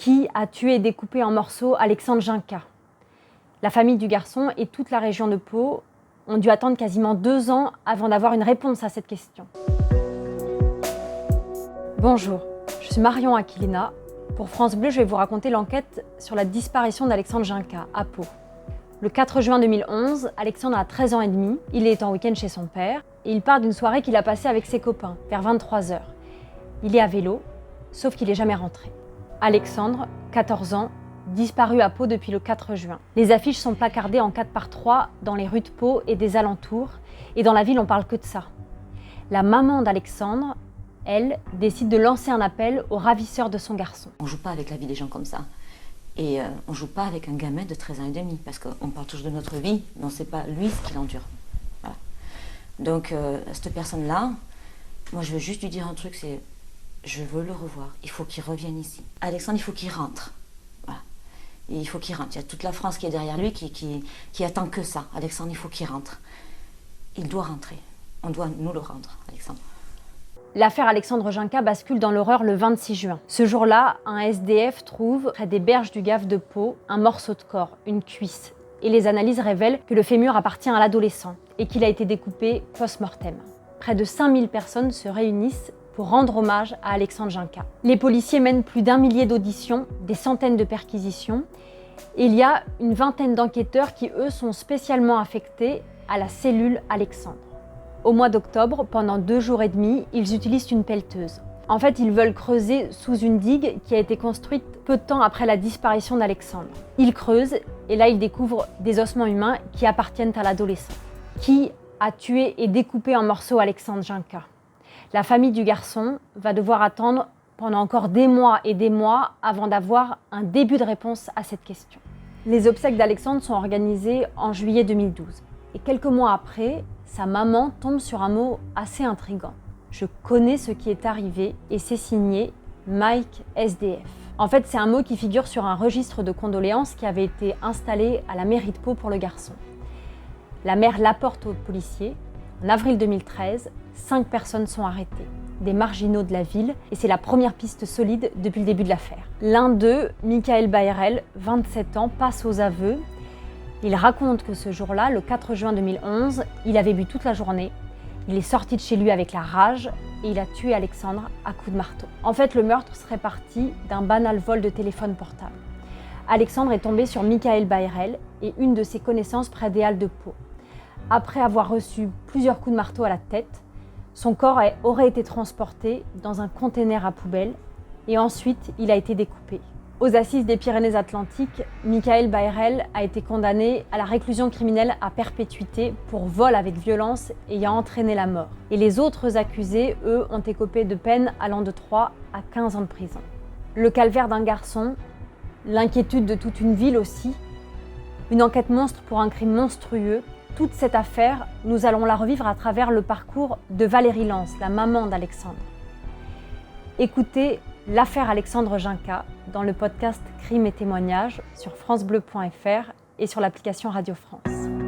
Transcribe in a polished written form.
Qui a tué et découpé en morceaux Alexandre Ginca? La famille du garçon et toute la région de Pau ont dû attendre quasiment 2 ans avant d'avoir une réponse à cette question. Bonjour, je suis Marion Aquilina. Pour France Bleu, je vais vous raconter l'enquête sur la disparition d'Alexandre Ginca à Pau. Le 4 juin 2011, Alexandre a 13 ans et demi, il est en week-end chez son père et il part d'une soirée qu'il a passée avec ses copains, vers 23h. Il est à vélo, sauf qu'il n'est jamais rentré. Alexandre, 14 ans, disparu à Pau depuis le 4 juin. Les affiches sont placardées en 4x3 dans les rues de Pau et des alentours, et dans la ville on parle que de ça. La maman d'Alexandre, elle, décide de lancer un appel aux ravisseurs de son garçon. On ne joue pas avec la vie des gens comme ça. Et on ne joue pas avec un gamin de 13 ans et demi, parce qu'on parle toujours de notre vie, mais on ne sait pas lui ce qu'il endure. Voilà. Donc cette personne-là, moi je veux juste lui dire un truc, c'est je veux le revoir, il faut qu'il revienne ici. Alexandre, il faut qu'il rentre. Voilà. Et il faut qu'il rentre. Il y a toute la France qui est derrière lui, qui attend que ça. Alexandre, il faut qu'il rentre. Il doit rentrer. On doit nous le rendre, Alexandre. L'affaire Alexandre Ginca bascule dans l'horreur le 26 juin. Ce jour-là, un SDF trouve, près des berges du Gave de Pau, un morceau de corps, une cuisse. Et les analyses révèlent que le fémur appartient à l'adolescent et qu'il a été découpé post-mortem. Près de 5000 personnes se réunissent pour rendre hommage à Alexandre Ginca. Les policiers mènent plus d'1 millier d'auditions, des centaines de perquisitions. Et il y a une vingtaine d'enquêteurs qui, eux, sont spécialement affectés à la cellule Alexandre. Au mois d'octobre, pendant 2 jours et demi, ils utilisent une pelleteuse. En fait, ils veulent creuser sous une digue qui a été construite peu de temps après la disparition d'Alexandre. Ils creusent et là, ils découvrent des ossements humains qui appartiennent à l'adolescent. Qui a tué et découpé en morceaux Alexandre Ginca? La famille du garçon va devoir attendre pendant encore des mois et des mois avant d'avoir un début de réponse à cette question. Les obsèques d'Alexandre sont organisées en juillet 2012. Et quelques mois après, sa maman tombe sur un mot assez intriguant. Je connais ce qui est arrivé et c'est signé Mike SDF. En fait, c'est un mot qui figure sur un registre de condoléances qui avait été installé à la mairie de Pau pour le garçon. La mère l'apporte aux policiers. En avril 2013, 5 personnes sont arrêtées, des marginaux de la ville, et c'est la première piste solide depuis le début de l'affaire. L'un d'eux, Michael Bayrel, 27 ans, passe aux aveux. Il raconte que ce jour-là, le 4 juin 2011, il avait bu toute la journée, il est sorti de chez lui avec la rage et il a tué Alexandre à coups de marteau. En fait, le meurtre serait parti d'un banal vol de téléphone portable. Alexandre est tombé sur Michael Bayrel et une de ses connaissances près des Halles de Pau. Après avoir reçu plusieurs coups de marteau à la tête, son corps aurait été transporté dans un container à poubelle et ensuite il a été découpé. Aux assises des Pyrénées-Atlantiques, Michael Bayrel a été condamné à la réclusion criminelle à perpétuité pour vol avec violence ayant entraîné la mort. Et les autres accusés, eux, ont écopé de peines allant de 3 à 15 ans de prison. Le calvaire d'un garçon, l'inquiétude de toute une ville aussi, une enquête monstre pour un crime monstrueux. Toute cette affaire, nous allons la revivre à travers le parcours de Valérie Lance, la maman d'Alexandre. Écoutez l'affaire Alexandre Ginca dans le podcast Crimes et témoignages sur francebleu.fr et sur l'application Radio France.